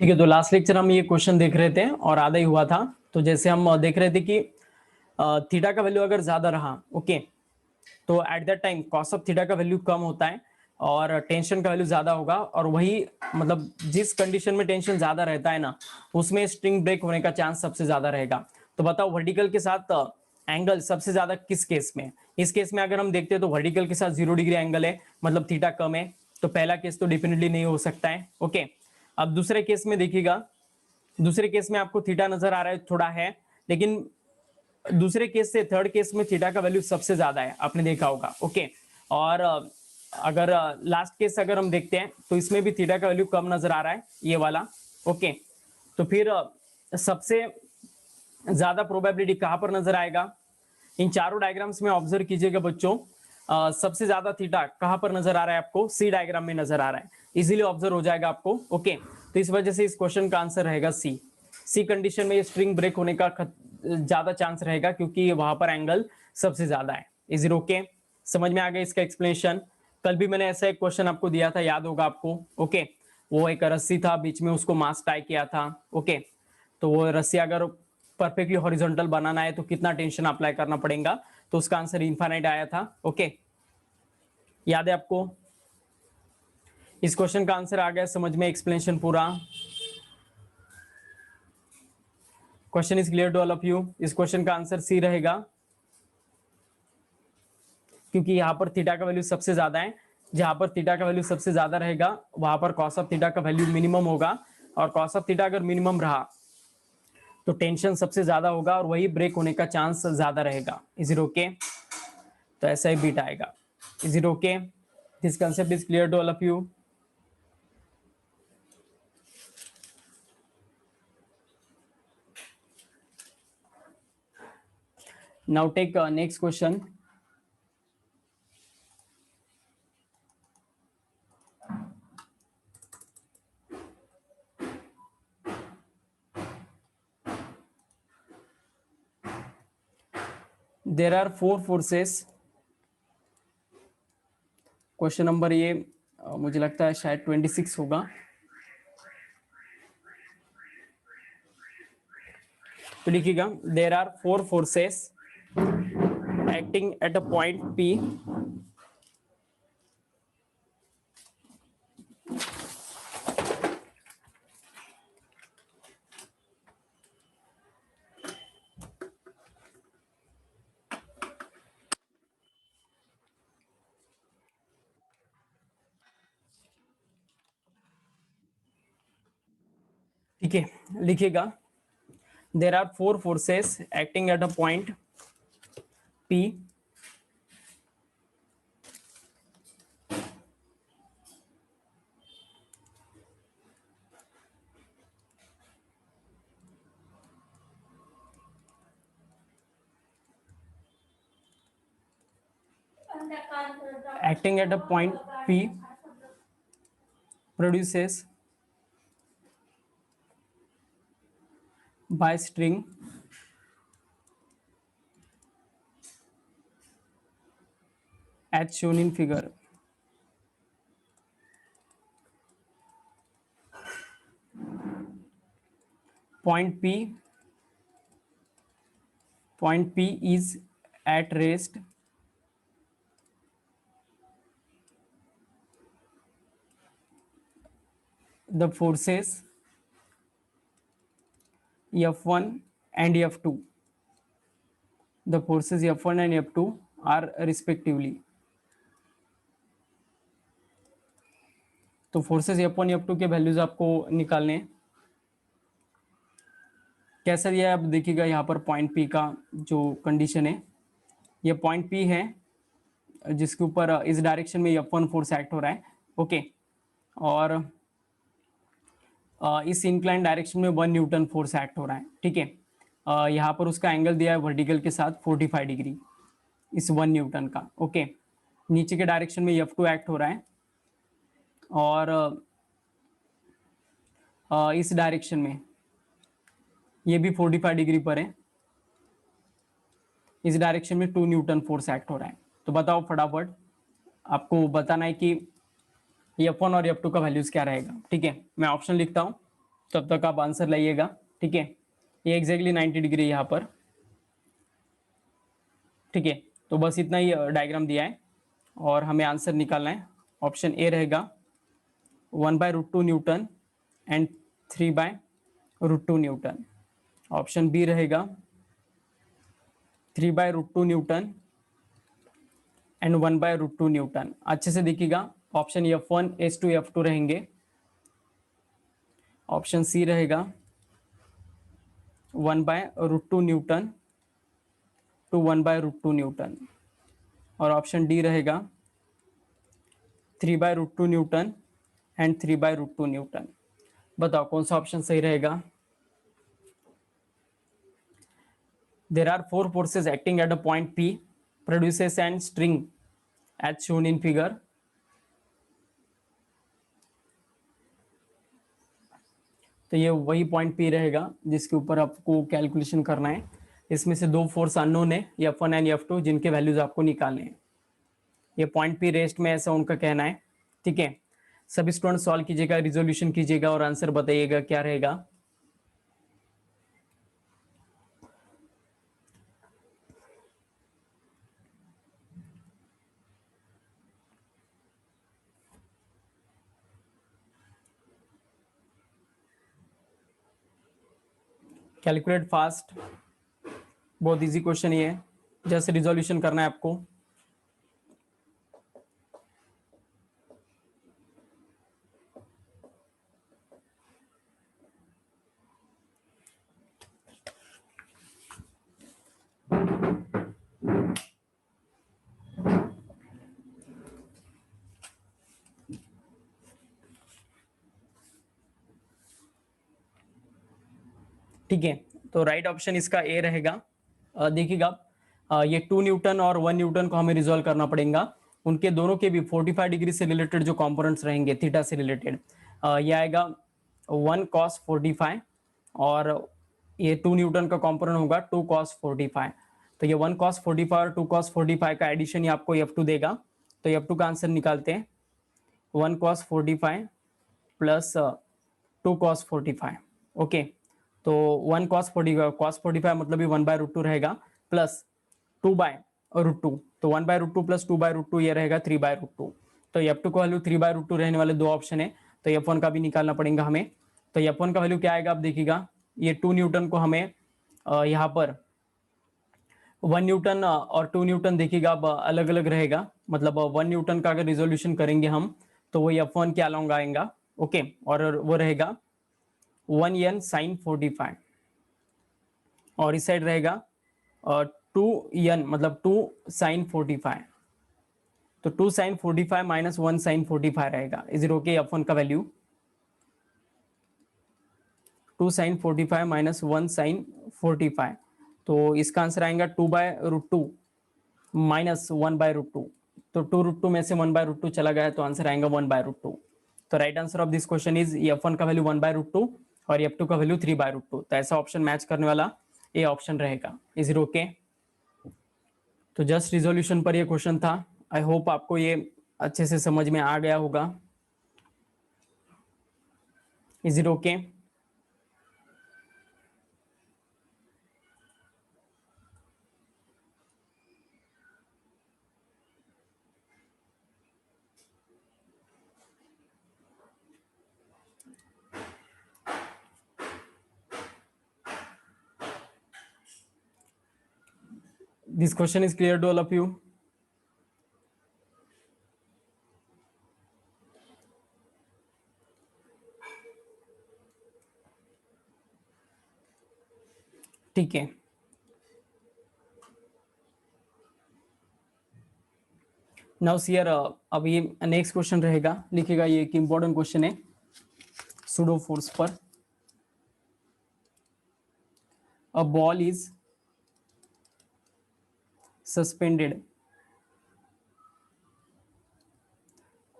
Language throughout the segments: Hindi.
ठीक है, तो लास्ट लेक्चर हम ये क्वेश्चन देख रहे थे और आधा ही हुआ था। तो जैसे हम देख रहे थे कि थीटा का वैल्यू अगर ज्यादा रहा, ओके, तो at that time cos of theta का वैल्यू कम होता है और टेंशन का वैल्यू ज्यादा होगा। और वही मतलब जिस कंडीशन में टेंशन ज्यादा रहता है ना, उसमें स्ट्रिंग ब्रेक होने का चांस सबसे ज्यादा रहेगा। तो बताओ वर्टिकल के साथ एंगल सबसे ज्यादा किस केस में? इस केस में अगर हम देखते हैं तो वर्टिकल के साथ 0 डिग्री एंगल है, मतलब थीटा कम है। तो पहला केस तो डेफिनेटली नहीं हो सकता है। ओके, अब दूसरे केस में देखिएगा, दूसरे केस में आपको थीटा नजर आ रहा है थोड़ा है, लेकिन दूसरे केस से थर्ड केस में थीटा का वैल्यू सबसे ज्यादा है, आपने देखा होगा। ओके, और अगर लास्ट केस अगर हम देखते हैं तो इसमें भी थीटा का वैल्यू कम नजर आ रहा है, ये वाला। ओके, तो फिर सबसे ज्यादा प्रोबेबिलिटी कहां पर नजर आएगा? इन चारों डायग्राम्स में ऑब्जर्व कीजिएगा बच्चों। सबसे ज्यादा थीटा कहां पर नजर आ रहा है आपको? सी डायग्राम में नजर आ रहा है, इजीली ऑब्जर्व हो जाएगा आपको। ओके, तो इस वजह से इस क्वेश्चन का आंसर रहेगा सी। सी कंडीशन में ये स्ट्रिंग ब्रेक होने का ज्यादा चांस रहेगा क्योंकि वहां पर एंगल सबसे ज्यादा है। Is it okay? समझ में आ गया इसका एक्सप्लेनेशन? कल भी मैंने ऐसा एक क्वेश्चन आपको दिया था, याद होगा आपको। ओके, वो एक रस्सी था, बीच में उसको मास टाई किया था। ओके, तो वो रस्सी अगर परफेक्टली हॉरिजॉन्टल बनाना है तो कितना टेंशन अप्लाई करना पड़ेगा? तो उसका आंसर इनफाइनाइट आया था। ओके, याद है आपको? इस क्वेश्चन का आंसर आ गया समझ में? एक्सप्लेनेशन पूरा? Question is clear to all of you? इस क्वेश्चन का आंसर सी रहेगा क्योंकि यहां पर थीटा का वैल्यू सबसे ज्यादा है। जहां पर थीटा का वैल्यू सबसे ज्यादा रहेगा वहां पर कॉस ऑफ थीटा का वैल्यू मिनिमम होगा, और कॉस ऑफ थीटा अगर मिनिमम रहा तो टेंशन सबसे ज्यादा होगा और वही ब्रेक होने का चांस ज्यादा रहेगा। Is it okay? तो ऐसा ही बीट आएगा। Is it okay? This concept is clear to all of you? Now take next question. There are four forces. Question number ये मुझे लगता है शायद 26 होगा। तो लिखिएगा, there are four forces acting at a point P ठीक है, लिखिएगा, there are four forces acting at a point P acting at a point P produces by string as shown in figure. Point P is at rest the forces F1 and F2. The forces F1 and F2 are respectively. तो फोर्सेस F1 F2 के वैल्यूज आपको निकालने हैं। कैसा दिया है आप देखिएगा, यहाँ पर पॉइंट P का जो कंडीशन है, ये पॉइंट P है जिसके ऊपर इस डायरेक्शन में F1 फोर्स एक्ट हो रहा है। ओके, और इस इंक्लाइन डायरेक्शन में 1 न्यूटन फोर्स एक्ट हो रहा है। ठीक है, यहाँ पर उसका एंगल दिया है वर्टिकल के साथ 45 डिग्री इस 1 न्यूटन का। ओके, नीचे के डायरेक्शन में F2 एक्ट हो रहा है और इस डायरेक्शन में ये भी 45 डिग्री पर है, इस डायरेक्शन में 2 न्यूटन फोर्स एक्ट हो रहा है। तो बताओ फटाफट, आपको बताना है कि F1 और F2 का वैल्यूज क्या रहेगा। ठीक है, मैं ऑप्शन लिखता हूँ। तब तक आप आंसर लाइएगा। ठीक है, ये एग्जैक्टली 90 डिग्री यहाँ पर। ठीक है, तो बस इतना ही डायग्राम दिया है और हमें आंसर निकालना है। ऑप्शन ए रहेगा 1/√2 newton and 3/√2 newton. Option B रहेगा 3/√2 न्यूटन एंड 1/√2 न्यूटन। अच्छे से देखिएगा, ऑप्शन F1 S2 F2 रहेंगे। ऑप्शन सी रहेगा 1/√2 न्यूटन टू 1/√2 न्यूटन और ऑप्शन डी रहेगा 3/√2 न्यूटन एंड 3/√2 न्यूटन। बताओ कौन सा ऑप्शन सही रहेगा। There are four forces acting at a point P produces an string as shown in figure. तो ये वही पॉइंट P रहेगा जिसके ऊपर आपको कैलकुलेशन करना है। इसमें से दो फोर्स अननोन है, F1 एंड F2, जिनके वैल्यूज आपको निकालने हैं। ये पॉइंट P रेस्ट में, ऐसा उनका कहना है। ठीक है, सभी स्टूडेंट सॉल्व कीजिएगा, रिजोल्यूशन कीजिएगा और आंसर बताइएगा क्या रहेगा। कैलकुलेट फास्ट, बहुत इजी क्वेश्चन ये है, जस्ट रिजोल्यूशन करना है आपको। ठीक है, तो राइट ऑप्शन इसका ए रहेगा। देखिएगा, ये 2 न्यूटन और 1 न्यूटन को हमें रिजोल्व करना पड़ेगा। उनके दोनों के भी 45 डिग्री से रिलेटेड जो कंपोनेंट्स रहेंगे थीटा से रिलेटेड, ये आएगा 1 cos 45 और ये 2 न्यूटन का कंपोनेंट होगा 2 cos 45। तो ये 1 cos 45 और 2 cos 45 का एडिशन ही आपको F2 देगा। तो F2 का आंसर निकालते हैं, 1 cos 45 प्लस 2 cos 45। ओके, तो 1 cos 45 मतलब ये 1/√2 रहेगा प्लस 2/√2। तो 1/√2 प्लस 2/√2 ये रहेगा 3/√2। तो F2 का वैल्यू 3/√2 रहने वाले दो ऑप्शन है, तो F1 का भी निकालना पड़ेगा हमें। तो F1 का वैल्यू क्या आएगा, आप देखिएगा, ये 2 न्यूटन को हमें यहाँ पर 1 न्यूटन और 2 न्यूटन देखिएगा अब अलग अलग रहेगा। मतलब 1 न्यूटन का अगर रिजोल्यूशन करेंगे हम तो वो F1 के अलॉन्ग आएगा। ओके, और वो रहेगा 1n sin 45 और इस साइड रहेगा 2n मतलब 2 sin 45। तो 2 sin 45 माइनस 1 sin 45 रहेगा। इज इट ओके, F1 का वैल्यू 2 sin 45 माइनस 1 sin 45। तो इसका आंसर आएगा 2/√2 माइनस 1/√2। तो 2√2 में से 1/√2 चला गया तो आंसर आएगा 1/√2। तो right answer of this question is F1 का वैल्यू 1/√2 और F2 का वैल्यू 3/√2। तो ऐसा ऑप्शन मैच करने वाला ए ऑप्शन रहेगा। Is it okay. तो जस्ट रिजोल्यूशन पर ये क्वेश्चन था। आई होप आपको ये अच्छे से समझ में आ गया होगा। Is it okay. This question is clear to all of you. ठीक है, नाउ सियर अब ये नेक्स्ट क्वेश्चन रहेगा। लिखिएगा, ये एक इंपॉर्टेंट क्वेश्चन है सूडो फोर्स पर। A ball is suspended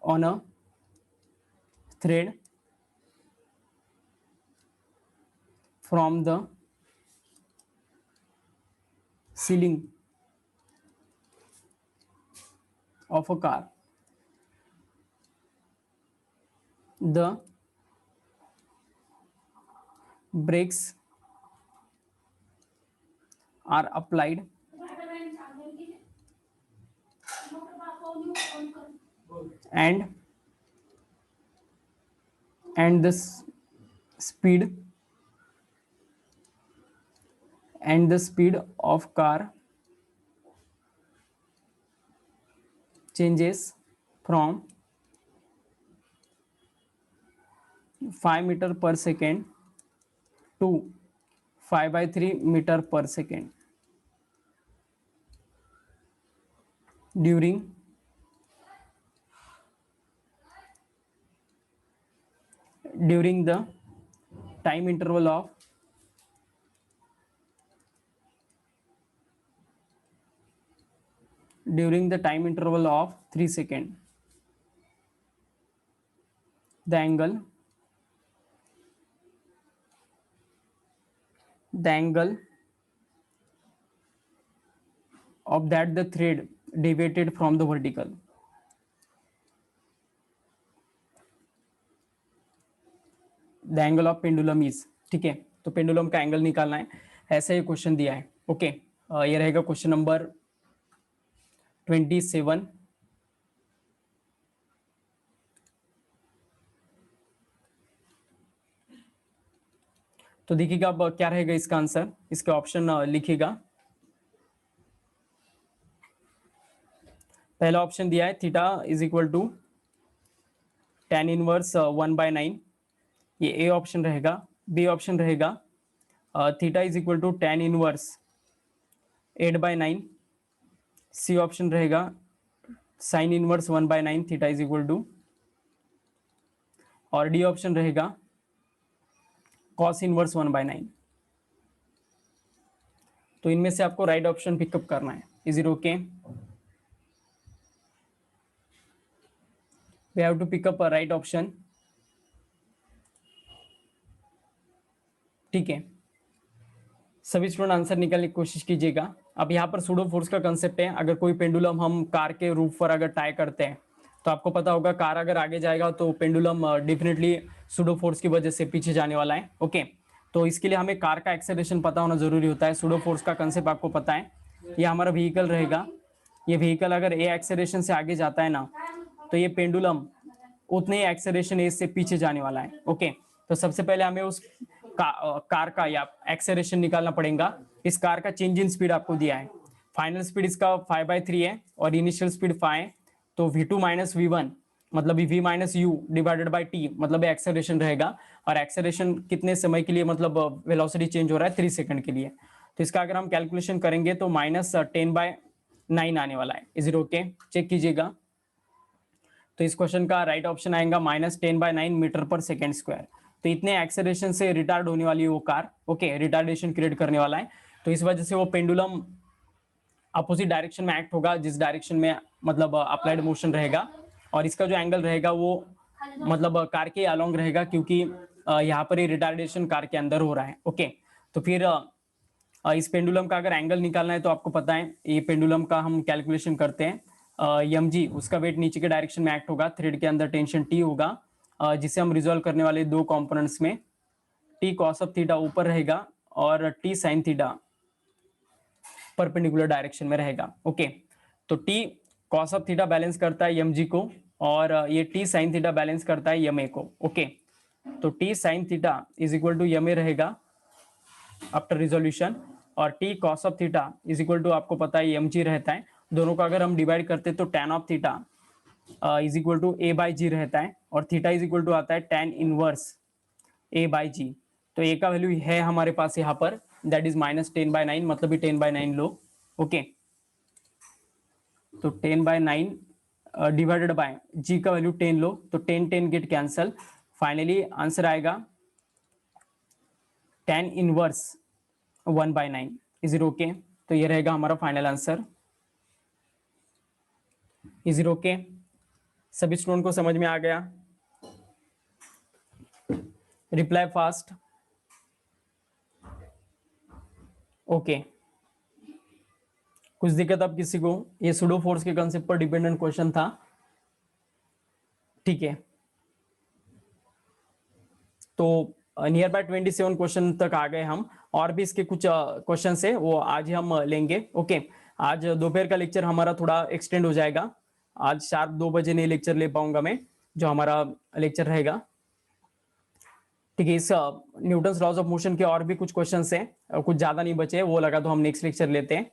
on a thread from the ceiling of a car. The brakes are applied and speed the speed of car changes from 5 meter per second to 5/3 meter per second during the time interval of 3 seconds. The angle of that the thread deviated from the vertical. The angle of pendulum is, ठीक है, तो पेंडुलम का एंगल निकालना है, ऐसा ये क्वेश्चन दिया है। ओके, ये रहेगा क्वेश्चन नंबर 27। तो देखिएगा अब क्या रहेगा इसका आंसर, इसके ऑप्शन लिखिएगा। पहला ऑप्शन दिया है theta is equal to tan inverse 1/9, ये ए ऑप्शन रहेगा। बी ऑप्शन रहेगा theta is equal to tan inverse 8/9। C option रहेगा sin inverse 1/9 theta is equal to, और डी ऑप्शन रहेगा cos इनवर्स 1/9। तो इनमें से आपको राइट ऑप्शन पिकअप करना है। Is it okay? We have to pick up a right option, ठीक है। सभी स्टूडेंट आंसर निकालने की कोशिश कीजिएगा। अब यहाँ पर सूडो फोर्स का कंसेप्ट है, अगर कोई पेंडुलम हम कार के रूफ पर अगर टाई करते हैं तो आपको पता होगा कार अगर आगे जाएगा तो पेंडुलम डेफिनेटली सूडो फोर्स की वजह से पीछे जाने वाला है। ओके, तो इसके लिए हमें कार का एक्सेलरेशन पता होना जरूरी होता है। सूडो फोर्स का कंसेप्ट आपको पता है, ये हमारा व्हीकल रहेगा। ये व्हीकल अगर ए एक्सेलरेशन से आगे जाता है ना, तो ये पेंडुलम उतने ही एक्सेलरेशन ए से पीछे जाने वाला है। ओके, तो सबसे पहले हमें उस कार का या एक्सेलरेशन निकालना पड़ेगा। इस कार का चेंज इन स्पीड आपको दिया है, फाइनल स्पीड इसका 5/3 है और इनिशियल स्पीड 5 है, तो v2 माइनस v1 मतलब v minus you divided by T मतलब एक्सेलरेशन रहेगा। और एक्सेलरेशन कितने समय के लिए, मतलब वेलोसिटी चेंज हो रहा है 3 सेकंड के लिए। तो इसका अगर हम कैलकुलेशन करेंगे तो -10/9 आने वाला है। Is it okay? चेक कीजिएगा। तो इस क्वेश्चन का राइट ऑप्शन आएगा -10/9 मीटर पर सेकेंड स्क्वायर। तो इतने एक्सेलरेशन से रिटार्ड होने वाली है वो कार। ओके, रिटार्डेशन क्रिएट करने वाला है, तो इस वजह से वो पेंडुलम अपोजिट डायरेक्शन में एक्ट होगा, जिस डायरेक्शन में मतलब अप्लाइड मोशन रहेगा। और इसका जो एंगल रहेगा वो मतलब कार के अलोंग रहेगा, क्योंकि यहाँ पर ये रिटार्डेशन कार के अंदर हो रहा है। ओके, तो फिर इस पेंडुलम का अगर एंगल निकालना है तो आपको पता है ये पेंडुलम का हम कैलकुलेशन करते हैं। एम जी, उसका वेट नीचे के डायरेक्शन में एक्ट होगा, थ्रेड के अंदर टेंशन टी होगा, जिसे हम रिजोल्व करने वाले दो कंपोनेंट्स में टी कॉस ऑफ थीटा ऊपर रहेगा और T sine theta perpendicular direction में रहेगा। ओके, तो T cos of theta balance करता है एम जी को, और ये टी साइन थीटा बैलेंस करता है एम ए को। ओके, तो T sine theta is equal to M A रहेगा आफ्टर रिजोल्यूशन, और T cos of theta is equal to आपको पता है एम जी रहता है। दोनों को अगर हम डिवाइड करते हैं तो tan of theta is equal to A by G रहता है, और थीटा इज इक्वल टू आता है tan इनवर्स ए बाई जी। तो ए का वैल्यू है हमारे पास यहाँ पर, दैट इज -10/9, मतलब भी 10/9 लो। ओके, तो 10/9 डिवाइडेड बाय जी का वैल्यू 10 लो, तो 10 गेट कैंसल। फाइनली आंसर आएगा tan inverse 1/9। Is it okay? तो ये रहेगा हमारा final answer. Is it okay? सभी स्टूडेंट को समझ में आ गया? Reply fast. ओके, कुछ दिक्कत अब किसी को? ये सूडो फोर्स के कंसेप्ट पर डिपेंडेंट क्वेश्चन था, ठीक है। तो नियर बाय 27 क्वेश्चन तक आ गए हम, और भी इसके कुछ क्वेश्चन है वो आज ही हम लेंगे। ओके, आज दोपहर का लेक्चर हमारा थोड़ा एक्सटेंड हो जाएगा, आज शार्प 2 बजे नहीं लेक्चर ले पाऊंगा मैं, जो हमारा लेक्चर रहेगा। ठीक है, इस न्यूटन्स लॉज ऑफ मोशन के और भी कुछ क्वेश्चन हैं, कुछ ज्यादा नहीं बचे, वो लगा तो हम नेक्स्ट लेक्चर लेते हैं।